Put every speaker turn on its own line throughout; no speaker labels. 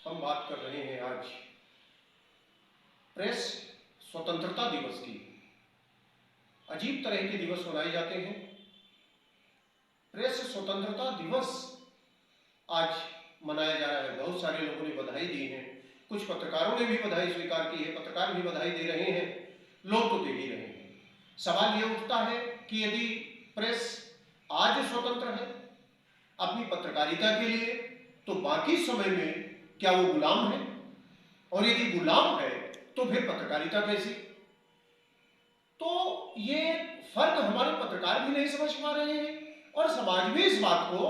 हम बात कर रहे हैं आज प्रेस स्वतंत्रता दिवस की। अजीब तरह के दिवस मनाए जाते हैं। प्रेस स्वतंत्रता दिवस आज मनाया जा रहा है। बहुत सारे लोगों ने बधाई दी है, कुछ पत्रकारों ने भी बधाई स्वीकार की है, पत्रकार भी बधाई दे रहे हैं, लोग तो दे ही रहे हैं। सवाल यह उठता है कि यदि प्रेस आज स्वतंत्र है अपनी पत्रकारिता के लिए, तो बाकी समय में क्या वो गुलाम है? और यदि गुलाम है तो फिर पत्रकारिता कैसी? तो ये फर्क हमारे पत्रकार भी नहीं समझ पा रहे हैं और समाज भी इस बात को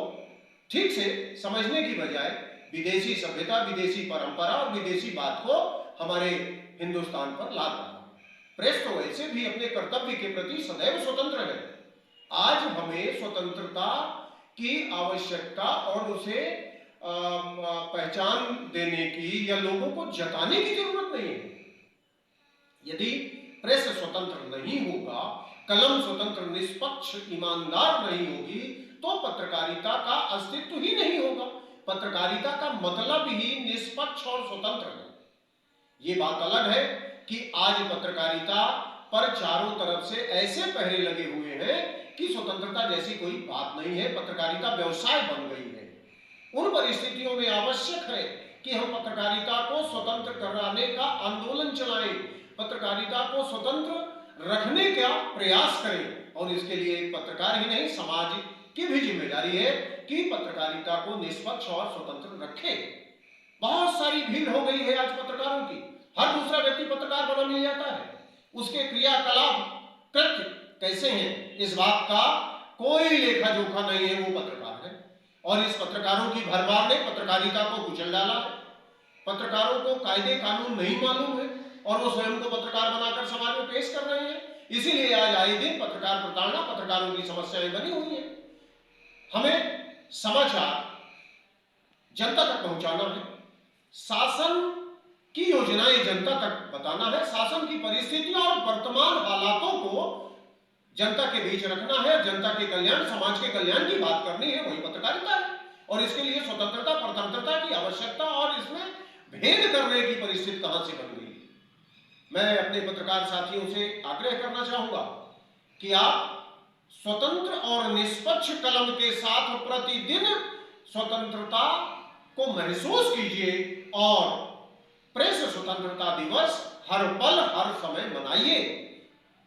ठीक से समझने की बजाय विदेशी सभ्यता, विदेशी परंपरा और विदेशी बात को हमारे हिंदुस्तान पर लाद रहा है। प्रेस तो वैसे भी अपने कर्तव्य के प्रति सदैव स्वतंत्र है। आज हमें स्वतंत्रता की आवश्यकता और उसे पहचान देने की या लोगों को जताने की जरूरत नहीं है। यदि प्रेस स्वतंत्र नहीं होगा, कलम स्वतंत्र, निष्पक्ष, ईमानदार नहीं होगी, तो पत्रकारिता का अस्तित्व ही नहीं होगा। पत्रकारिता का मतलब ही निष्पक्ष और स्वतंत्र है। ये बात अलग है कि आज पत्रकारिता पर चारों तरफ से ऐसे पहरे लगे हुए हैं कि स्वतंत्रता जैसी कोई बात नहीं है, पत्रकारिता व्यवसाय बन गई है। उन परिस्थितियों में आवश्यक है कि हम पत्रकारिता को स्वतंत्र कराने का आंदोलन चलाएं, पत्रकारिता को स्वतंत्र रखने का प्रयास करें। और इसके लिए एक पत्रकार ही नहीं, समाज की भी जिम्मेदारी है कि पत्रकारिता को निष्पक्ष और स्वतंत्र रखे। बहुत सारी भीड़ हो गई है आज पत्रकारों की। हर दूसरा व्यक्ति पत्रकार बना मिल जाता है। उसके क्रियाकलाप, कृत्य कैसे हैं, इस बात का कोई लेखा जोखा नहीं है, वो पत्रकार है। और इस पत्रकारों की भरमार ने पत्रकारिता को कुचल डाला है। पत्रकारों को कायदे कानून नहीं मालूम है और वो स्वयं को पत्रकार बनाकर समाज में पेश कर रहे हैं। इसीलिए आज आए दिन पत्रकार प्रताड़ना, पत्रकारों की समस्याएं बनी हुई है। हमें समाचार जनता तक पहुंचाना है, शासन की योजनाएं जनता तक बताना है, शासन की परिस्थितियों और वर्तमान हालातों को जनता के बीच रखना है, जनता के कल्याण, समाज के कल्याण की बात करनी है, वही पत्रकारिता है। और इसके लिए स्वतंत्रता, परतंत्रता की आवश्यकता और इसमें भेद करने की परिस्थिति कहां से बन गई? मैं अपने पत्रकार साथियों से आग्रह करना चाहूंगा कि आप स्वतंत्र और निष्पक्ष कलम के साथ प्रतिदिन स्वतंत्रता को महसूस कीजिए और प्रेस स्वतंत्रता दिवस हर पल, हर समय मनाइए।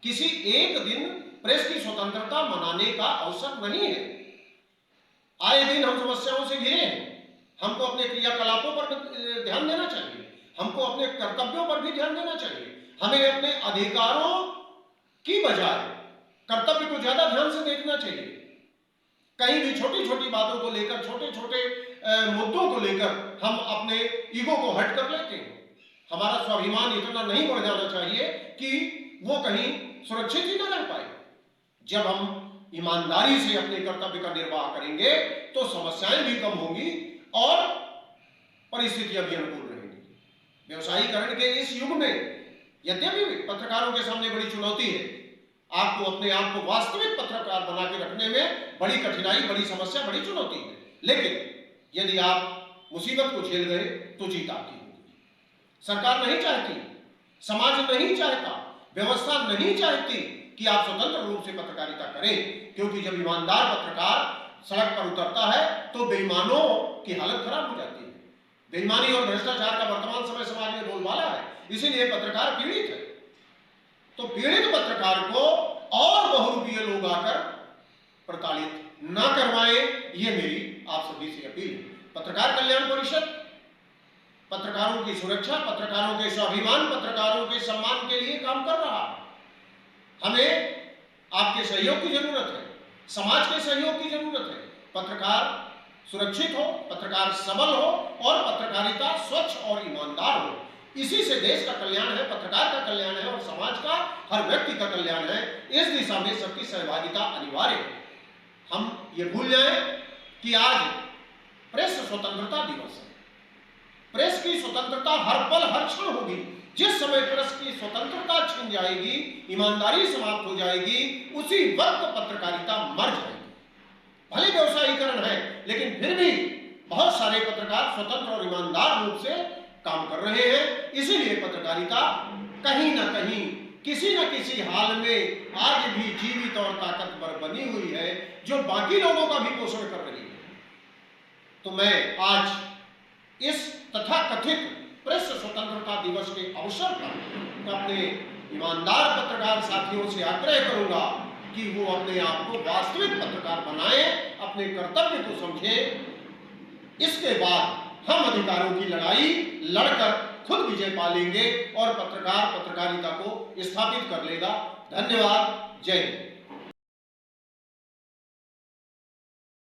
किसी एक दिन प्रेस की स्वतंत्रता मनाने का अवसर नहीं है। आए दिन हम समस्याओं से घिरे हैं। हमको अपने क्रियाकलापों पर ध्यान देना चाहिए, हमको अपने कर्तव्यों पर भी ध्यान देना चाहिए। हमें अपने अधिकारों की बजाय कर्तव्य को ज्यादा ध्यान से देखना चाहिए। कहीं भी छोटी छोटी बातों को लेकर, छोटे छोटे मुद्दों को लेकर हम अपने ईगो को हट कर लेते हैं। हमारा स्वाभिमान इतना नहीं बढ़ जाना चाहिए कि वो कहीं सुरक्षित ही न रह पाए। जब हम ईमानदारी से अपने कर्तव्य का निर्वाह करेंगे तो समस्याएं भी कम होंगी और परिस्थितियां भी अनुकूल रहेंगी। व्यवसायीकरण के इस युग में यद्यपि पत्रकारों के सामने बड़ी चुनौती है, आपको अपने आप को वास्तविक पत्रकार बना के रखने में बड़ी कठिनाई, बड़ी समस्या, बड़ी चुनौती है। लेकिन यदि आप मुसीबत को झेल गए तो जीत आपकी होगी। सरकार नहीं चाहती, समाज नहीं चाहता, व्यवस्था नहीं चाहती कि आप स्वतंत्र रूप से पत्रकारिता करें, क्योंकि जब ईमानदार पत्रकार सड़क पर उतरता है तो बेईमानों की हालत खराब हो जाती है। बेईमानी और भ्रष्टाचार का वर्तमान समय समाज में बोलबाला है, इसीलिए पत्रकार पीड़ित है। तो पीड़ित पत्रकार को और बहुरूपीय लोग आकर प्रताड़ित ना करवाएं, ये मेरी आप सभी से अपील है। पत्रकार कल्याण परिषद पत्रकारों की सुरक्षा, पत्रकारों के स्वाभिमान, पत्रकारों के सम्मान के लिए काम कर रहा है। हमें आपके सहयोग की जरूरत है, समाज के सहयोग की जरूरत है। पत्रकार सुरक्षित हो, पत्रकार सबल हो और पत्रकारिता स्वच्छ और ईमानदार हो। इसी से देश का कल्याण है, पत्रकार का कल्याण है और समाज का, हर व्यक्ति का कल्याण है। इस दिशा में सबकी सहभागिता अनिवार्य है। हम ये भूल जाएं कि आज प्रेस स्वतंत्रता दिवस है। प्रेस की स्वतंत्रता हर पल, हर क्षण होगी। जिस समय प्रेस की स्वतंत्रता छिन जाएगी, ईमानदारी समाप्त हो जाएगी, उसी वक्त पत्रकारिता मर जाएगी। भले व्यवसायीकरण है, लेकिन फिर भी बहुत सारे पत्रकार स्वतंत्र और ईमानदार रूप से काम कर रहे हैं। इसीलिए पत्रकारिता कहीं ना कहीं किसी न किसी हाल में आज भी जीवित और ताकतवर बनी हुई है, जो बाकी लोगों का भी पोषण कर रही है। तो मैं आज इस तथाकथित प्रेस स्वतंत्रता दिवस के अवसर पर अपने ईमानदार पत्रकार साथियों से आग्रह करूंगा कि वो अपने आप को वास्तविक पत्रकार बनाएं, अपने कर्तव्य को समझें। इसके बाद हम अधिकारों की लड़ाई लड़कर खुद विजय पा लेंगे और पत्रकार पत्रकारिता को स्थापित कर लेगा। धन्यवाद। जय हिंद।